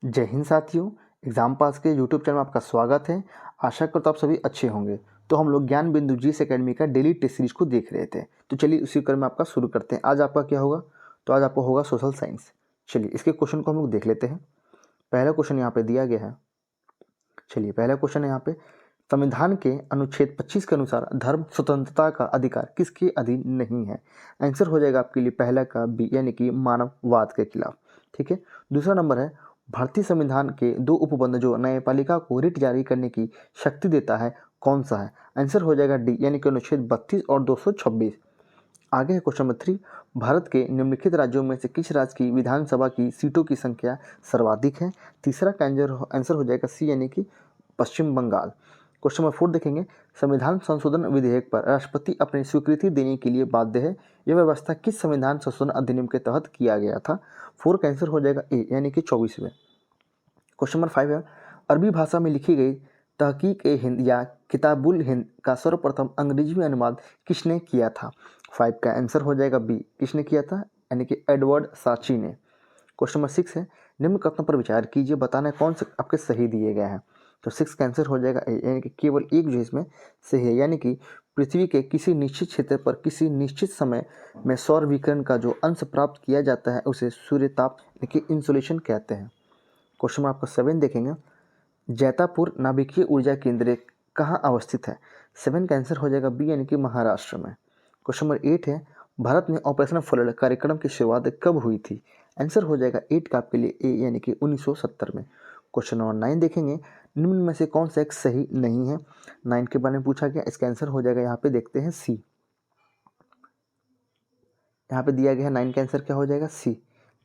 जय हिंद साथियों। एग्जाम पास के यूट्यूब चैनल में आपका स्वागत है। आशा करता हूँ आप सभी अच्छे होंगे। तो हम लोग ज्ञान बिंदु जीएस एकेडमी का डेली टेस्ट सीरीज को देख रहे थे। तो चलिए उसी क्रम में आपका शुरू करते हैं। आज आपका क्या होगा? तो आज आपको होगा सोशल साइंस। चलिए इसके क्वेश्चन को हम लोग देख लेते हैं। पहला क्वेश्चन यहाँ पे दिया गया है। चलिए पहला क्वेश्चन है यहाँ पे, संविधान के अनुच्छेद 25 के अनुसार धर्म स्वतंत्रता का अधिकार किसके अधीन नहीं है? आंसर हो जाएगा आपके लिए पहला का बी, यानी कि मानववाद के खिलाफ। ठीक है। दूसरा नंबर है, भारतीय संविधान के दो उपबंध जो न्यायपालिका को रिट जारी करने की शक्ति देता है, कौन सा है? आंसर हो जाएगा डी, यानी कि अनुच्छेद 32 और 226। आगे है क्वेश्चन नंबर 3, भारत के निम्नलिखित राज्यों में से किस राज्य की विधानसभा की सीटों की संख्या सर्वाधिक है? तीसरा का आंसर हो जाएगा सी, यानी कि पश्चिम बंगाल। क्वेश्चन नंबर 4 देखेंगे, संविधान संशोधन विधेयक पर राष्ट्रपति अपनी स्वीकृति देने के लिए बाध्य है, यह व्यवस्था किस संविधान संशोधन अधिनियम के तहत किया गया था? 4 का आंसर हो जाएगा ए, यानी कि 24वें। क्वेश्चन नंबर 5 है, अरबी भाषा में लिखी गई तहकीक ए हिंद या किताबुल हिंद का सर्वप्रथम अंग्रेजी में अनुवाद किसने किया था? 5 का आंसर हो जाएगा बी, किसने किया था, यानी कि एडवर्ड साची ने। क्वेश्चन नंबर 6 है, निम्न कथनों पर विचार कीजिए, बताना है कौन से आपके सही दिए गए हैं। तो 6 का आंसर हो जाएगा ए, यानी कि केवल एक जो इसमें सही है, यानी कि पृथ्वी के किसी निश्चित क्षेत्र पर किसी निश्चित समय में सौर विकिरण का जो अंश प्राप्त किया जाता है उसे सूर्यताप यानी कि इंसोलेशन कहते हैं। क्वेश्चन नंबर आपका 7 देखेंगे, जैतापुर नाभिकीय ऊर्जा केंद्र कहाँ अवस्थित है? 7 का आंसर हो जाएगा बी, यानी कि महाराष्ट्र में। क्वेश्चन नंबर 8 है, भारत में ऑपरेशन फ्लड कार्यक्रम की शुरुआत कब हुई थी? आंसर हो जाएगा 8 का आपके लिए ए, यानी कि 1970 में। क्वेश्चन नंबर 9 देखेंगे, निम्न में से कौन सा एक सही नहीं है? 9 के बारे में पूछा गया, इसका आंसर हो जाएगा यहाँ पे देखते हैं सी। यहाँ पे दिया गया है 9 का आंसर क्या हो जाएगा सी,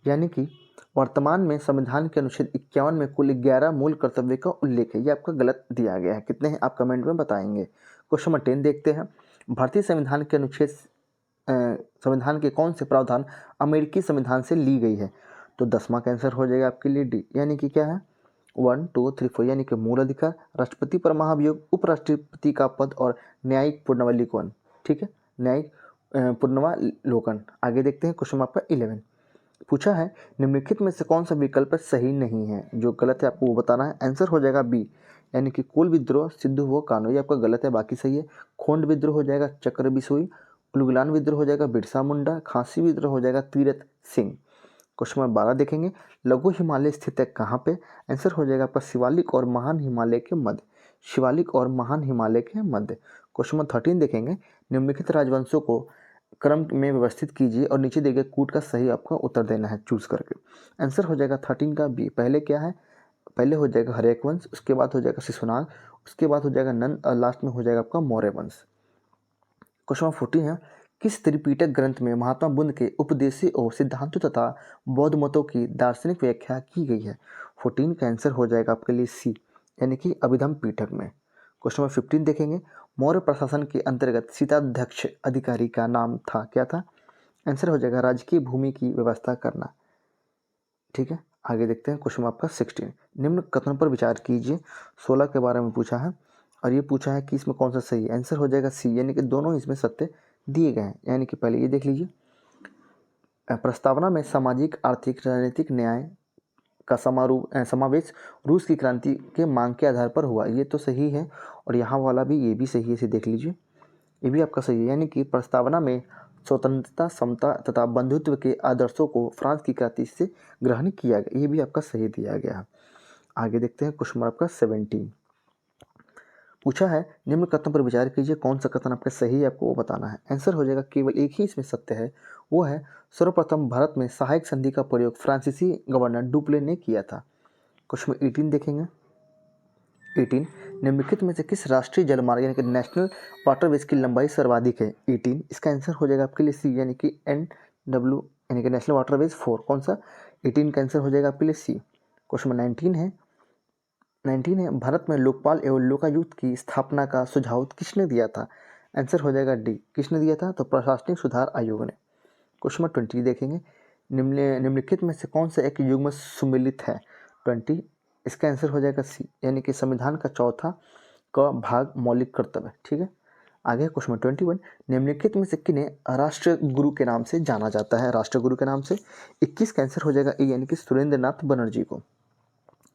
यानी कि वर्तमान में संविधान के अनुच्छेद 51 में कुल 11 मूल कर्तव्य का उल्लेख है। ये आपका गलत दिया गया है, कितने हैं आप कमेंट में बताएंगे। क्वेश्चन नंबर 10 देखते हैं, भारतीय संविधान के अनुच्छेद संविधान के कौन से प्रावधान अमेरिकी संविधान से ली गई है? तो 10वां का आंसर हो जाएगा आपके लिए डी, यानी कि क्या है 1 2 3 4, यानी कि मूल अधिकार, राष्ट्रपति पर महाभियोग, उपराष्ट्रपति का पद और न्यायिक पुनर्वलीकरण। ठीक है, न्यायिक पुनर्वालोकन। आगे देखते हैं क्वेश्चन आपका 11, पूछा है निम्नलिखित में से कौन सा विकल्प सही नहीं है? जो गलत है आपको वो बताना है। आंसर हो जाएगा बी, यानी कि कोल विद्रोह, सिद्धू व कान्हो, ये आपका गलत है, बाकी सही है। खोंड विद्रोह हो जाएगा चक्र बिसोई, उलगुलान विद्रोह हो जाएगा बिरसा मुंडा, खांसी विद्रोह हो जाएगा तीरथ सिंह। क्वेश्चन नंबर 12 देखेंगे, लघु हिमालय स्थित है कहाँ पे? आंसर हो जाएगा आपका शिवालिक और महान हिमालय के मध्य, शिवालिक और महान हिमालय के मध्य। क्वेश्चन नंबर 13 देखेंगे, निम्नलिखित राजवंशों को क्रम में व्यवस्थित कीजिए और नीचे दिए गए कूट का सही आपका उत्तर देना है चूज करके। आंसर हो जाएगा 13 का बी। पहले क्या है, पहले हो जाएगा हर्यक वंश, उसके बाद हो जाएगा शिशुनाग, उसके बाद हो जाएगा नंद और लास्ट में हो जाएगा आपका मौर्य वंश। क्वेश्चन नंबर 14 है, किस त्रिपिटक ग्रंथ में महात्मा बुद्ध के उपदेशों और सिद्धांतों तथा बौद्ध मतों की दार्शनिक व्याख्या की गई है? 14 का आंसर हो जाएगा आपके लिए सी, यानी कि अभिधम पीठक में। क्वेश्चन नंबर 15 देखेंगे, मौर्य प्रशासन के अंतर्गत शीताध्यक्ष अधिकारी का नाम था, क्या था? आंसर हो जाएगा राजकीय भूमि की व्यवस्था करना। ठीक है, आगे देखते हैं क्वेश्चन आपका 16, निम्न कथनों पर विचार कीजिए। 16 के बारे में पूछा है और ये पूछा है कि इसमें कौन सा सही है। आंसर हो जाएगा सी, यानी कि दोनों इसमें सत्य दिए गए हैं। यानी कि पहले ये देख लीजिए, प्रस्तावना में सामाजिक आर्थिक राजनीतिक न्याय का समावेश रूस की क्रांति के मांग के आधार पर हुआ, ये तो सही है। और यहाँ वाला भी, ये भी सही है, इसे देख लीजिए, ये भी आपका सही है। यानी कि प्रस्तावना में स्वतंत्रता, समता तथा बंधुत्व के आदर्शों को फ्रांस की क्रांति से ग्रहण किया गया, ये भी आपका सही दिया गया है। आगे देखते हैं क्वेश्चन आपका 17, पूछा है निम्न कथन पर विचार कीजिए, कौन सा कथन आपका सही है आपको वो बताना है। आंसर हो जाएगा केवल एक ही इसमें सत्य है, वो है सर्वप्रथम भारत में सहायक संधि का प्रयोग फ्रांसीसी गवर्नर डुप्ले ने किया था। क्वेश्चन 18 देखेंगे, 18, निम्नलिखित में से किस राष्ट्रीय जलमार्ग यानी कि नेशनल वाटरवेज की लंबाई सर्वाधिक है? 18, इसका आंसर हो जाएगा आपके लिए सी, यानी कि NW यानी कि नेशनल वाटरवेज 4। कौन सा? 18 का आंसर हो जाएगा आपके लिए सी। क्वेश्चन 19 है, 19 है, भारत में लोकपाल एवं लोकायुक्त की स्थापना का सुझाव किसने दिया था? आंसर हो जाएगा डी, किसने दिया था? तो प्रशासनिक सुधार आयोग ने। क्वेश्चन 20 देखेंगे, निम्नलिखित में से कौन सा एक युग्म सुमेलित है? 20, इसका आंसर हो जाएगा सी, यानी कि संविधान का चौथा का भाग मौलिक कर्तव्य। ठीक है, आगे क्वेश्चन 21, निम्नलिखित में से किन्हें राष्ट्र गुरु के नाम से जाना जाता है? राष्ट्र गुरु के नाम से 21 का आंसर हो जाएगा ए, यानी कि सुरेंद्र नाथ बनर्जी को।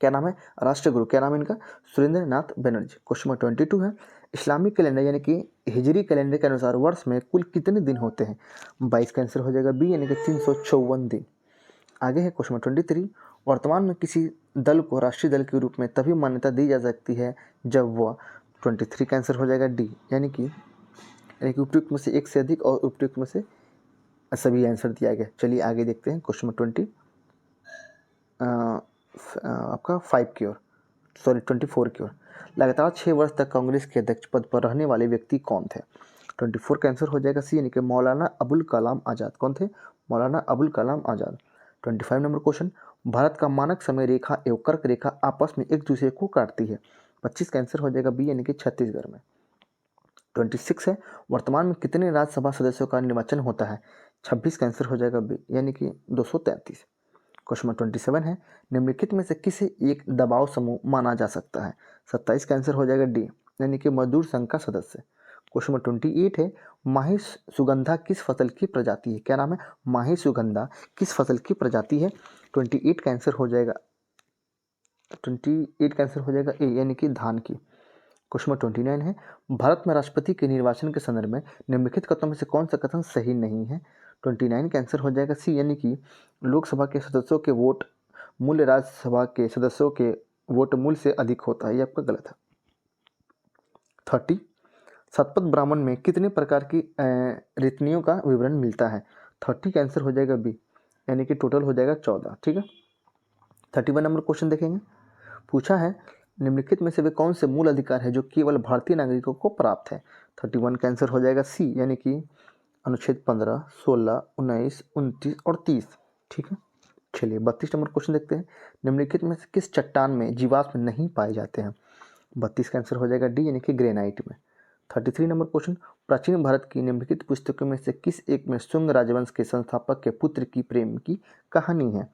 क्या नाम है? राष्ट्रगुरु। क्या नाम है इनका? सुरेंद्र नाथ बनर्जी। क्वेश्चन नंबर 22 है, इस्लामिक कैलेंडर यानी कि हिजरी कैलेंडर के अनुसार वर्ष में कुल कितने दिन होते हैं? 22 का आंसर हो जाएगा बी यानी कि 354 दिन। आगे है क्वेश्चन नंबर 23, वर्तमान में किसी दल को राष्ट्रीय दल के रूप में तभी मान्यता दी जा सकती है जब वह 23 का आंसर हो जाएगा डी यानी कि उपयुक्त में से एक से अधिक और उपयुक्त में से सभी आंसर दिया गया। चलिए आगे देखते हैं क्वेश्चन नंबर 20 आपका 5 की ओर, सॉरी 24 की ओर। लगातार 6 वर्ष तक कांग्रेस के अध्यक्ष पद पर रहने वाले व्यक्ति कौन थे? 24 का आंसर हो जाएगा सी यानी कि मौलाना अबुल कलाम आज़ाद। कौन थे? मौलाना अबुल कलाम आज़ाद। 25 नंबर क्वेश्चन, भारत का मानक समय रेखा एवं कर्क रेखा आपस में एक दूसरे को काटती है। 25 का आंसर हो जाएगा बी यानी कि छत्तीसगढ़ में। 26 है, वर्तमान में कितने राज्यसभा सदस्यों का निर्वाचन होता है? 26 का आंसर हो जाएगा बी यानी कि 233। क्वेश्चन नंबर 27 है, निम्नलिखित में से किसे एक दबाव समूह माना जा सकता है? 27 का आंसर हो जाएगा डी यानी कि मजदूर संघ का सदस्य। क्वेश्चन नंबर 28 है, माही सुगंधा किस फसल की प्रजाति है? क्या नाम है? माही सुगंधा किस फसल की प्रजाति है? 28 का आंसर हो जाएगा 28 का आंसर हो जाएगा ए यानी कि धान की। क्वेश्चन नंबर 29 है, भारत में राष्ट्रपति के निर्वाचन के संदर्भ में निम्नलिखित कथनों में से कौन सा कथन सही नहीं है? 29 का आंसर हो जाएगा सी यानी कि लोकसभा के सदस्यों के वोट मूल्य राज्यसभा के सदस्यों के वोट मूल्य से अधिक होता है। ये आपका गलत है। 30, शतपथ ब्राह्मण में कितने प्रकार की रीतियों का विवरण मिलता है? 30 का आंसर हो जाएगा बी यानी कि टोटल हो जाएगा 14। ठीक है। 31 नंबर क्वेश्चन देखेंगे। पूछा है, निम्नलिखित में से वे कौन से मूल अधिकार है जो केवल भारतीय नागरिकों को प्राप्त है? 31 का आंसर हो जाएगा सी यानी कि अनुच्छेद 15, 16, 19, 29 और 30। ठीक है। चलिए 32 नंबर क्वेश्चन देखते हैं। निम्नलिखित में से किस चट्टान में जीवाश्म नहीं पाए जाते हैं? 32 का आंसर हो जाएगा डी यानी कि ग्रेनाइट में। 33 नंबर क्वेश्चन, प्राचीन भारत की निम्नलिखित पुस्तकों में से किस एक में शुंग राजवंश के संस्थापक के पुत्र की प्रेम की कहानी है?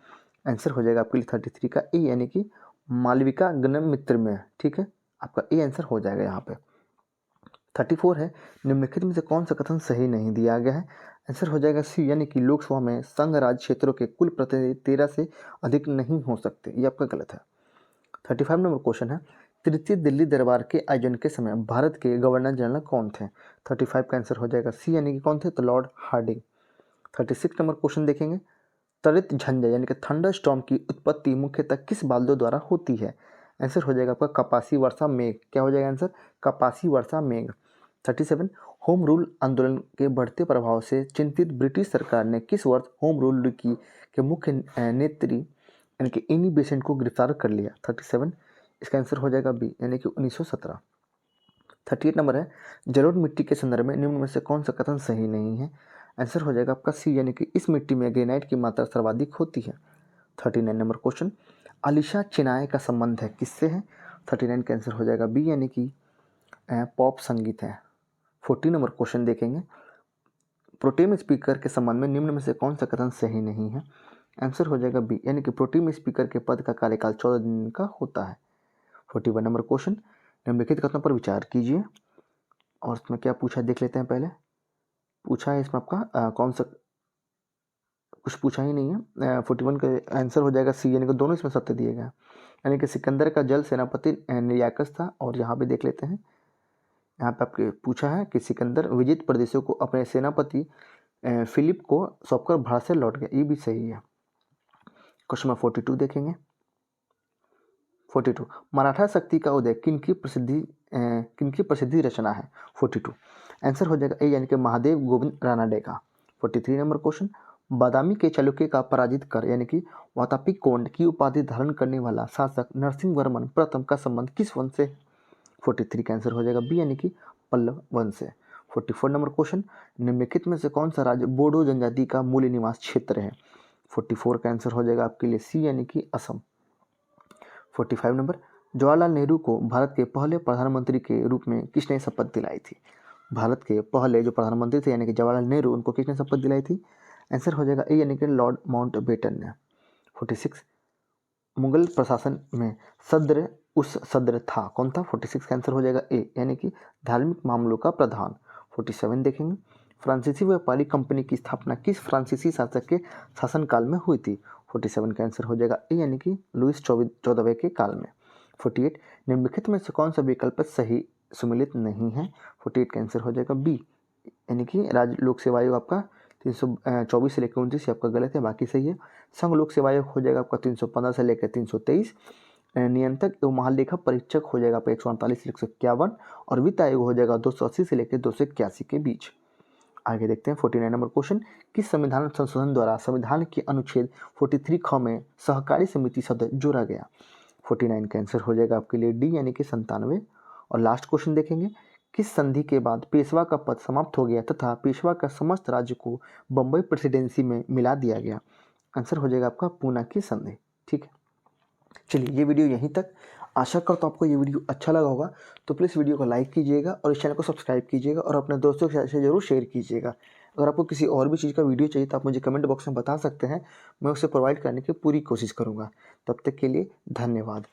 आंसर हो जाएगा आपके लिए 33 का ए यानी कि मालविका गणमित्र में। ठीक है, आपका ए आंसर हो जाएगा यहाँ पे। 34 है, निम्नलिखित में से कौन सा कथन सही नहीं दिया गया है? आंसर हो जाएगा सी यानी कि लोकसभा में संघ राज्य क्षेत्रों के कुल प्रतिनिधि 13 से अधिक नहीं हो सकते। ये आपका गलत है। 35 नंबर क्वेश्चन है, तृतीय दिल्ली दरबार के आयोजन के समय भारत के गवर्नर जनरल कौन थे? 35 का आंसर हो जाएगा सी यानी कि कौन थे? तो लॉर्ड हार्डिंग। 36 नंबर क्वेश्चन देखेंगे। त्वरित झंझा यानी कि थंडर स्टॉर्म की उत्पत्ति मुख्यतः किस बादलों द्वारा होती है? आंसर हो जाएगा आपका कपासी वर्षा मेघ। क्या हो जाएगा आंसर? कपासी वर्षा मेघ। 37, होम रूल आंदोलन के बढ़ते प्रभाव से चिंतित ब्रिटिश सरकार ने किस वर्ष होम रूल के मुख्य नेत्री यानी कि एनी बेसेंट को गिरफ्तार कर लिया? 37, इसका आंसर हो जाएगा बी यानी कि 1917। 38 नंबर है, जलोढ़ मिट्टी के संदर्भ में निम्न में से कौन सा कथन सही नहीं है? आंसर हो जाएगा आपका सी यानी कि इस मिट्टी में ग्रेनाइट की मात्रा सर्वाधिक होती है। 39 नंबर क्वेश्चन, अलीशा चिनाय का संबंध है किससे है? 39 का आंसर हो जाएगा बी यानी कि पॉप संगीत है। 40 नंबर क्वेश्चन देखेंगे। प्रोटेम स्पीकर के संबंध में निम्न में से कौन सा कथन सही नहीं है? आंसर हो जाएगा बी यानी कि प्रोटेम स्पीकर के पद का कार्यकाल 14 दिन का होता है। 41 नंबर क्वेश्चन, निम्नलिखित कथनों पर विचार कीजिए और इसमें क्या पूछा है देख लेते हैं। पहले पूछा है इसमें आपका कौन सा, कुछ पूछा ही नहीं है। 41 का आंसर हो जाएगा सी यानी कि दोनों इसमें सत्य दिए गए हैं। यानी कि सिकंदर का जल सेनापति निर्याकस था। और यहाँ पे देख लेते हैं, यहाँ पे आपके पूछा है कि सिकंदर विजित प्रदेशों को अपने सेनापति फिलिप को सौंपकर भारत से लौट गया। ये भी सही है। क्वेश्चन नंबर 42 देखेंगे। 42, मराठा शक्ति का उदय किनकी प्रसिद्धि रचना है? 42 आंसर हो जाएगा ए यानी कि महादेव गोविंद रानाडे का। 43 नंबर क्वेश्चन, बादामी के चालुक्य का पराजित कर यानी कि वातापीकोंड की उपाधि धारण करने वाला शासक नरसिंह वर्मन प्रथम का संबंध किस वंश से? 43 का आंसर हो जाएगा बी यानी कि पल्लव वंश से। 44 नंबर क्वेश्चन, निम्नलिखित में से कौन सा राज्य बोडो जनजाति का मूल निवास क्षेत्र है? 44 का आंसर हो जाएगा आपके लिए सी यानी कि असम। 45 नंबर, जवाहरलाल नेहरू को भारत के पहले प्रधानमंत्री के रूप में किसने शपथ दिलाई थी? भारत के पहले जो प्रधानमंत्री थे यानी कि जवाहरलाल नेहरू, उनको किसने शपथ दिलाई थी? आंसर हो जाएगा ए यानी कि लॉर्ड माउंटबेटन ने। 46, मुगल प्रशासन में सद्र उस सद्र था कौन था? 46 का आंसर हो जाएगा ए यानी कि धार्मिक मामलों का प्रधान। 47 देखेंगे। फ्रांसीसी व्यापारी कंपनी की स्थापना किस फ्रांसीसी शासक के शासनकाल में हुई थी? 47 का आंसर हो जाएगा ए यानी कि लुईस 14वें के काल में। 48 निम्नलिखित में से कौन सा विकल्प सही सुमेलित नहीं है। 48 का आंसर हो जाएगा बी यानी कि राज्य लोक सेवा आयोग आपका 324 से लेकर 29 आपका गलत है, बाकी सही है। संघ लोक सेवा आयोग हो जाएगा आपका 315 से लेकर 323। नियंत्रक एवं महालेखा परीक्षक हो जाएगा आपका 148 से 151 और वित्त आयोग हो जाएगा 280 से लेकर 281 के बीच। आगे देखते हैं 49 नंबर क्वेश्चन, किस संविधान संशोधन द्वारा संविधान के अनुच्छेद 43 ख में सहकारी समिति शब्द जोड़ा गया। 49 का आंसर हो जाएगा आपके लिए डी यानी कि 97। और लास्ट क्वेश्चन देखेंगे, किस संधि के बाद पेशवा का पद समाप्त हो गया तथा पेशवा का समस्त राज्य को बम्बई प्रेसिडेंसी में मिला दिया गया। आंसर हो जाएगा आपका पूना की संधि। ठीक है, चलिए ये वीडियो यहीं तक। आशा करता हूँ आपको ये वीडियो अच्छा लगा होगा, तो प्लीज़ वीडियो को लाइक कीजिएगा और इस चैनल को सब्सक्राइब कीजिएगा और अपने दोस्तों के साथ ज़रूर शेयर कीजिएगा। अगर आपको किसी और भी चीज़ का वीडियो चाहिए तो आप मुझे कमेंट बॉक्स में बता सकते हैं, मैं उसे प्रोवाइड करने की पूरी कोशिश करूँगा। तब तक के लिए धन्यवाद।